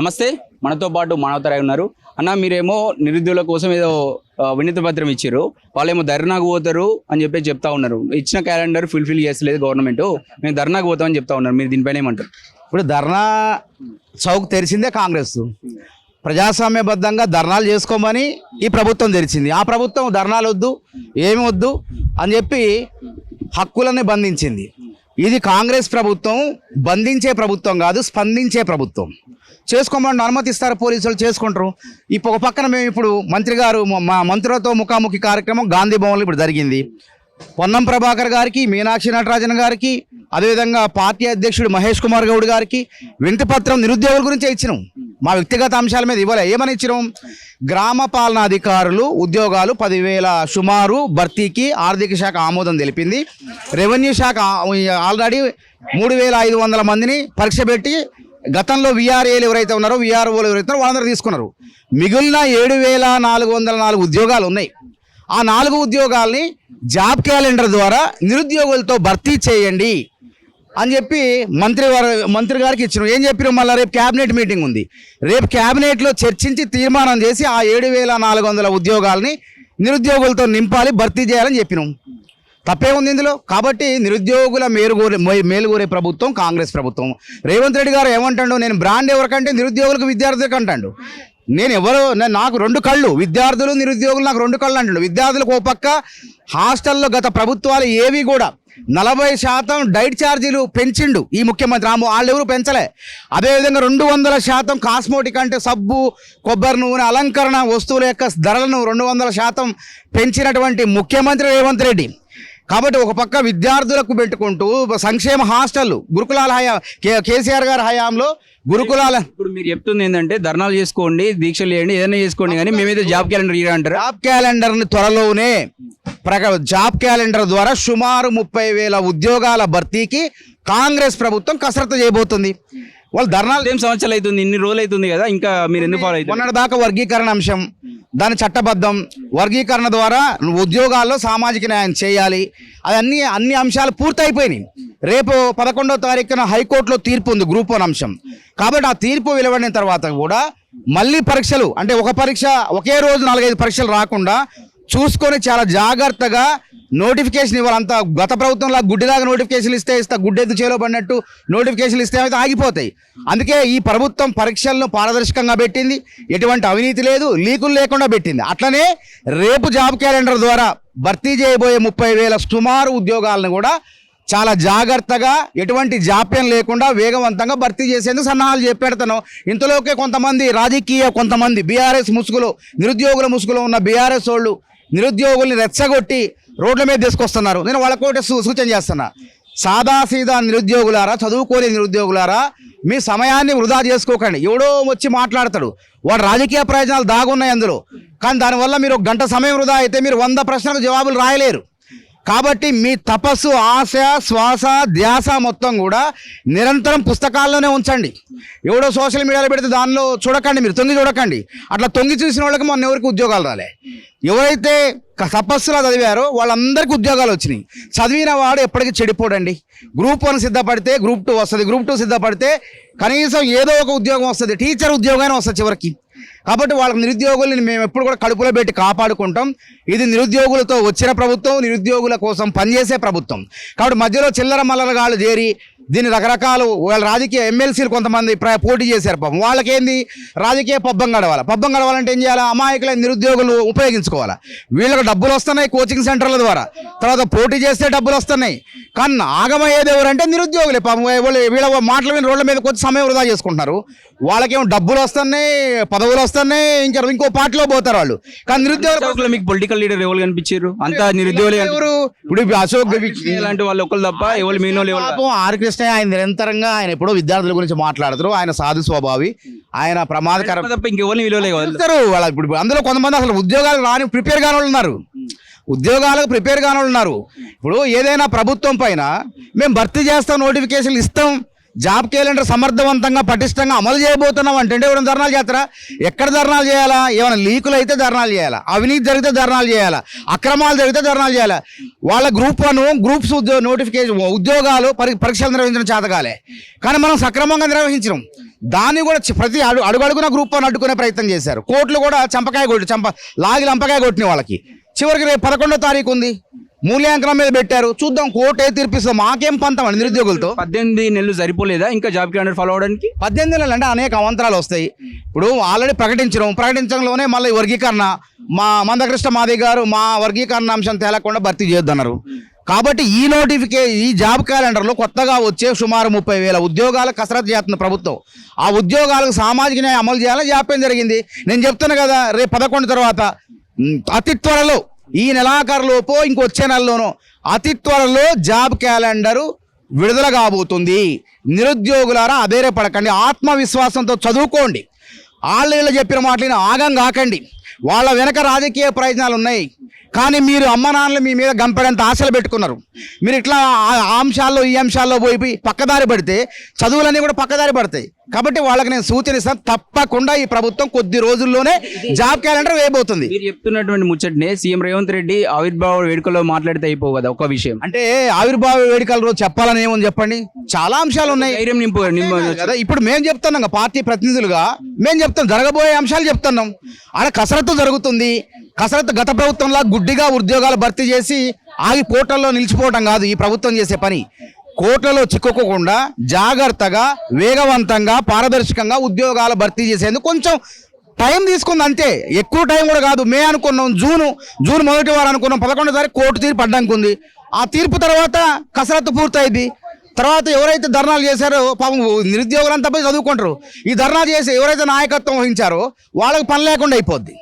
నమస్తే, మనతో పాటు మానవతరాయ్ ఉన్నారు. అన్న, మీరేమో నిరుద్యోగుల కోసం ఏదో వినతి పత్రం ఇచ్చారు, వాళ్ళేమో ధర్నాకు పోతారు అని చెప్పి చెప్తా ఉన్నారు. ఇచ్చిన క్యాలెండర్ ఫుల్ఫిల్ చేస్తలేదు గవర్నమెంట్, మేము ధర్నాకు పోతామని చెప్తా ఉన్నారు. మీరు దీనిపైన ఏమంటారు? ఇప్పుడు ధర్నా చౌక్ తెరిచిందే కాంగ్రెస్. ప్రజాస్వామ్యబద్ధంగా ధర్నాలు చేసుకోమని ఈ ప్రభుత్వం తెరిచింది. ఆ ప్రభుత్వం ధర్నాలు వద్దు, ఏమి వద్దు అని చెప్పి హక్కులని బంధించింది. ఇది కాంగ్రెస్ ప్రభుత్వం బంధించే ప్రభుత్వం కాదు, స్పందించే ప్రభుత్వం. చేసుకోమని అనుమతిస్తారు, పోలీసులు చేసుకుంటారు. ఒక పక్కన మేము ఇప్పుడు మంత్రి గారు మా మంత్రులతో ముఖాముఖి కార్యక్రమం గాంధీ భవన్లో ఇప్పుడు జరిగింది. పొన్నం ప్రభాకర్ గారికి, మీనాక్షి నటరాజన్ గారికి, అదేవిధంగా పార్టీ అధ్యక్షుడు మహేష్ కుమార్ గౌడ్ గారికి వినతి పత్రం నిరుద్యోగుల గురించే ఇచ్చినాం. మా వ్యక్తిగత అంశాల మీద ఇవ్వలే. ఏమని ఇచ్చినాం? గ్రామ పాలనాధికారులు ఉద్యోగాలు 10,000 సుమారు భర్తీకి ఆర్థిక శాఖ ఆమోదం తెలిపింది. రెవెన్యూ శాఖ ఆల్రెడీ 3,500 మందిని పరీక్ష పెట్టి గతంలో విఆర్ఏలు ఎవరైతే ఉన్నారో, విఆర్ఓలు ఎవరైతే ఉన్నారో వాళ్ళందరూ తీసుకున్నారు. మిగిలిన 7,404 ఉద్యోగాలు ఉన్నాయి. ఆ 4 ఉద్యోగాల్ని జాబ్ క్యాలెండర్ ద్వారా నిరుద్యోగులతో భర్తీ చేయండి అని చెప్పి మంత్రి గారికి ఇచ్చిన. ఏం చెప్పినాం? మళ్ళీ రేపు క్యాబినెట్ మీటింగ్ ఉంది. రేపు క్యాబినెట్లో చర్చించి తీర్మానం చేసి ఆ 7,400 ఉద్యోగాల్ని నిరుద్యోగులతో నింపాలి, భర్తీ చేయాలని చెప్పినాం. తప్పే ఉంది ఇందులో? కాబట్టి నిరుద్యోగుల మేలుగోరే ప్రభుత్వం కాంగ్రెస్ ప్రభుత్వం. రేవంత్ రెడ్డి గారు ఏమంటాడు? నేను బ్రాండ్ ఎవరికంటే నిరుద్యోగులకు, విద్యార్థులకు అంటాడు. నాకు 2 కళ్ళు, విద్యార్థులు నిరుద్యోగులు నాకు 2 కళ్ళు అంటాడు. విద్యార్థులకు ఓ పక్క హాస్టల్లో గత ప్రభుత్వాలు ఏవి కూడా 40% డైట్ ఛార్జీలు పెంచిండు ఈ ముఖ్యమంత్రి. వాళ్ళు ఎవరు పెంచలే. అదేవిధంగా 200% కాస్మోటిక్ అంటే సబ్బు, కొబ్బరి నూనె, అలంకరణ వస్తువుల యొక్క ధరలను 200% పెంచినటువంటి ముఖ్యమంత్రి రేవంత్ రెడ్డి. కాబట్టి ఒక పక్క విద్యార్థులకు పెట్టుకుంటూ సంక్షేమ హాస్టల్ గురుకులాల కేసీఆర్ గారి హయాంలో గురుకులాల. ఇప్పుడు మీరు చెప్తుంది ఏంటంటే ధర్నాలు చేసుకోండి, దీక్షలు చేయండి, ఏదైనా చేసుకోండి, కానీ మేమైతే జాబ్ క్యాలెండర్ ఇవ్వమంటారు. జాబ్ క్యాలెండర్ని త్వరలోనే జాబ్ క్యాలెండర్ ద్వారా సుమారు 30,000 ఉద్యోగాల భర్తీకి కాంగ్రెస్ ప్రభుత్వం కసరత్తు చేయబోతుంది. వాళ్ళు ధర్నాలు ఏం సంవత్సరాలు అవుతుంది, ఇన్ని రోజులు అవుతుంది కదా, ఇంకా మీరు ఎందుకు ఫాలో అవుతుంది? మొన్నటి దాకా వర్గీకరణ అంశం, దాని చట్టబద్ధం, వర్గీకరణ ద్వారా ఉద్యోగాల్లో సామాజిక న్యాయం చేయాలి, అన్ని అంశాలు పూర్తయిపోయినాయి. రేపు 11వ తారీఖున హైకోర్టులో తీర్పు ఉంది గ్రూప్ 1 అంశం. కాబట్టి ఆ తీర్పు వెలువడిన తర్వాత కూడా మళ్ళీ పరీక్షలు, అంటే ఒక పరీక్ష ఒకే రోజు 4-5 పరీక్షలు రాకుండా చూసుకొని చాలా జాగ్రత్తగా నోటిఫికేషన్ ఇవ్వాలి. అంత గత ప్రభుత్వంలో గుడ్డిలాగా నోటిఫికేషన్లు ఇస్తే గుడ్డెద్దు చేలో పడినట్టు నోటిఫికేషన్లు ఇస్తే అయితే ఆగిపోతాయి. అందుకే ఈ ప్రభుత్వం పరీక్షలను పారదర్శకంగా పెట్టింది, ఎటువంటి అవినీతి లేదు, లీకులు లేకుండా పెట్టింది. అట్లనే రేపు జాబ్ క్యాలెండర్ ద్వారా భర్తీ చేయబోయే 30,000 సుమారు ఉద్యోగాలను కూడా చాలా జాగ్రత్తగా, ఎటువంటి జాప్యం లేకుండా వేగవంతంగా భర్తీ చేసేందుకు సన్నాహాలు చెప్పెడతాను. ఇంతలోకే కొంతమంది బీఆర్ఎస్ ముసుగులో, నిరుద్యోగుల ముసుగులో ఉన్న బీఆర్ఎస్ వాళ్ళు నిరుద్యోగుల్ని రెచ్చగొట్టి రోడ్ల మీద తీసుకొస్తున్నారు. నేను వాళ్ళకు ఒకటి సూచన చేస్తున్నా. సాదాసీదా నిరుద్యోగులారా, చదువుకోని నిరుద్యోగులారా, మీ సమయాన్ని వృధా చేసుకోకండి. ఎవడో వచ్చి మాట్లాడతాడు, వాడు రాజకీయ ప్రయోజనాలు దాగున్నాయి అందులో. కానీ దానివల్ల మీరు 1 గంట సమయం వృధా అయితే మీరు 100 ప్రశ్నలకు జవాబులు రాయలేరు. కాబట్టి మీ తపస్సు, ఆశ, శ్వాస, ధ్యాస మొత్తం కూడా నిరంతరం పుస్తకాల్లోనే ఉంచండి. ఎవడో సోషల్ మీడియాలో పెడితే దానిలో చూడకండి, మీరు తొంగి చూడకండి. అట్లా తొంగి చూసిన వాళ్ళకి మొన్న ఎవరికి ఉద్యోగాలు రాలే. ఎవరైతే తపస్సులో చదివారో వాళ్ళందరికీ ఉద్యోగాలు వచ్చినాయి. చదివిన వాడు ఎప్పటికీ చెడిపోడండి. గ్రూప్ 1 సిద్ధపడితే గ్రూప్ 2 వస్తుంది, గ్రూప్ 2 సిద్ధపడితే కనీసం ఏదో ఒక ఉద్యోగం వస్తుంది, టీచర్ ఉద్యోగమైనా వస్తుంది చివరికి. కాబట్టి వాళ్ళకి నిరుద్యోగుల్ని మేము ఎప్పుడు కూడా కడుపులో పెట్టి కాపాడుకుంటాం. ఇది నిరుద్యోగులతో వచ్చిన ప్రభుత్వం, నిరుద్యోగుల కోసం పనిచేసే ప్రభుత్వం. కాబట్టి మధ్యలో చిల్లర మల్లరగాళ్ళు చేరి దీన్ని రకరకాలు వాళ్ళ రాజకీయ ఎమ్మెల్సీలు కొంతమంది పోటీ చేశారు. పాపం వాళ్ళకేంది, రాజకీయ పబ్బం గడవాలంటే ఏం చేయాలి? అమాయకులైన నిరుద్యోగులు ఉపయోగించుకోవాలి. వీళ్ళకి డబ్బులు వస్తున్నాయి కోచింగ్ సెంటర్ల ద్వారా, తర్వాత పోటీ చేస్తే డబ్బులు వస్తున్నాయి. కానీ ఆగమయ్యేది ఎవరంటే నిరుద్యోగులే. పాపం వీళ్ళ మాటలు విని రోడ్ల మీదకి వచ్చి సమయం వృధా చేసుకుంటున్నారు. వాళ్ళకేమో డబ్బులు వస్తున్నాయి, పదవులు వస్తున్నాయి, ఇంకో పార్టీలో పోతారు వాళ్ళు. కానీ నిరుద్యోగులు మీకు పొలిటికల్ లీడర్ ఎవరు కనిపించారు? అంతా నిరుద్యోగులు. ఇప్పుడు అశోక్ ఇలాంటి వాళ్ళు ఒకళ్ళు తప్ప ఎవరు ఆర్ కృష్ణ ఆయన నిరంతరంగా ఆయన ఎప్పుడో విద్యార్థుల గురించి మాట్లాడతారు. ఆయన సాధు స్వభావి, ఆయన ప్రమాదకరం తప్ప ఇంకెవరిని విలువలేదు. వాళ్ళ ఇప్పుడు అందులో కొంతమంది అసలు ఉద్యోగాలు ప్రిపేర్ కాని వాళ్ళు ఉన్నారు. ఇప్పుడు ఏదైనా ప్రభుత్వం పైన మేము భర్తీ చేస్తాం, నోటిఫికేషన్లు ఇస్తాం, జాబ్ క్యాలెండర్ సమర్థవంతంగా పటిష్టంగా అమలు చేయబోతున్నాం అంటే ఎవరైనా ధర్నాలు చేస్తారా? ఎక్కడ ధర్నాలు చేయాలా? ఏమైనా లీకులు అయితే ధర్నాలు చేయాలా, అవినీతి జరిగితే ధర్నాలు చేయాలా, అక్రమాలు జరిగితే ధర్నాలు చేయాలా. వాళ్ళ గ్రూప్ 1 గ్రూప్స్ నోటిఫికేషన్ ఉద్యోగాలు పరీక్షలు నిర్వహించడం చేతకాలే, కానీ మనం సక్రమంగా నిర్వహించినాం. దాన్ని కూడా ప్రతి అడుగడుగున గ్రూప్ వన్ అడ్డుకునే ప్రయత్నం చేశారు. కోర్టులు కూడా లాగి లంపకాయ కొట్టిన వాళ్ళకి. చివరికి రేపు 11వ తారీఖు ఉంది, మూల్యాంకనం మీద పెట్టారు. చూద్దాం కోర్టు ఏ తీర్పిస్తాం. మాకేం పంతం అండి నిరుద్యోగులతో. 18 నెలలు సరిపోలేదా ఇంకా జాబ్ క్యాలెండర్ ఫాలో అవడానికి? 18 నెలలు అంటే అనేక అవంతరాలు వస్తాయి. ఇప్పుడు ఆల్రెడీ ప్రకటించడంలోనే మళ్ళీ వర్గీకరణ మందకృష్ణ మాదిగ గారు మా వర్గీకరణ అంశం తేలకుండా భర్తీ చేయొద్దన్నారు. కాబట్టి ఈ జాబ్ క్యాలెండర్లో కొత్తగా వచ్చే సుమారు 30,000 ఉద్యోగాలు కసరత్తు చేస్తుంది ప్రభుత్వం. ఆ ఉద్యోగాలకు సామాజిక న్యాయం అమలు చేయాలని జాప్యం జరిగింది. నేను చెప్తున్నా కదా, రేపు 11 తర్వాత అతి త్వరలో ఈ నెలాఖరులోపో ఇంకొచ్చే నెలలోనో అతి త్వరలో జాబ్ క్యాలెండరు విడుదల కాబోతుంది. నిరుద్యోగులారా అధైర్యపడకండి, ఆత్మవిశ్వాసంతో చదువుకోండి. వీళ్ళు చెప్పిన మాటలు ఆగం కాకండి. వాళ్ళ వెనక రాజకీయ ప్రయోజనాలు ఉన్నాయి, కానీ మీరు అమ్మ నాన్నలు మీ మీద గంపెడంత ఆశలు పెట్టుకున్నారు. మీరు ఇట్లా ఆ అంశాల్లో ఈ అంశాల్లో పోయి పక్కదారి పడితే చదువులన్నీ కూడా పక్కదారి పడతాయి. కాబట్టి వాళ్ళకి నేను సూచనిస్తాను, తప్పకుండా ఈ ప్రభుత్వం కొద్ది రోజుల్లోనే జాబ్ క్యాలెండర్ వేయబోతుంది. మీరు చెప్తున్నటువంటి ముచ్చటనే సీఎం రేవంత్ రెడ్డి ఆవిర్భావ వేడుకలో మాట్లాడితే అయిపోవు కదా ఒక విషయం. అంటే ఆవిర్భావ వేడుకల రోజు చెప్పాలని ఏముంది చెప్పండి, చాలా అంశాలు ఉన్నాయి. ధైర్యం నింపు కదా ఇప్పుడు మేము చెప్తున్నాం, పార్టీ ప్రతినిధులుగా మేము చెప్తాం, జరగబోయే అంశాలు చెప్తున్నాం. ఆడ కసరత్తు జరుగుతుంది. కసరత్తు గత ప్రభుత్వంలా గుడ్డిగా ఉద్యోగాలు భర్తీ చేసి ఆగి పోర్టల్లో నిలిచిపోవటం కాదు ఈ ప్రభుత్వం చేసే పని. కోట్లలో చిక్కుకోకుండా జాగ్రత్తగా, వేగవంతంగా, పారదర్శకంగా ఉద్యోగాలు భర్తీ చేసేందుకు కొంచెం టైం తీసుకుంది అంతే. ఎక్కువ టైం కూడా కాదు. మే అనుకున్నాం, జూన్ మొదటి వారం అనుకున్నాం, 11వ తారీఖు కోర్టు తీర్పు అడ్డానికి ఉంది. ఆ తీర్పు తర్వాత కసరత్తు పూర్తయింది. తర్వాత ఎవరైతే ధర్నాలు చేశారో పాపం నిరుద్యోగులంతా పోయి చదువుకుంటారు. ఈ ధర్నా చేసి ఎవరైతే నాయకత్వం వహించారో వాళ్ళకి పని లేకుండా అయిపోద్ది.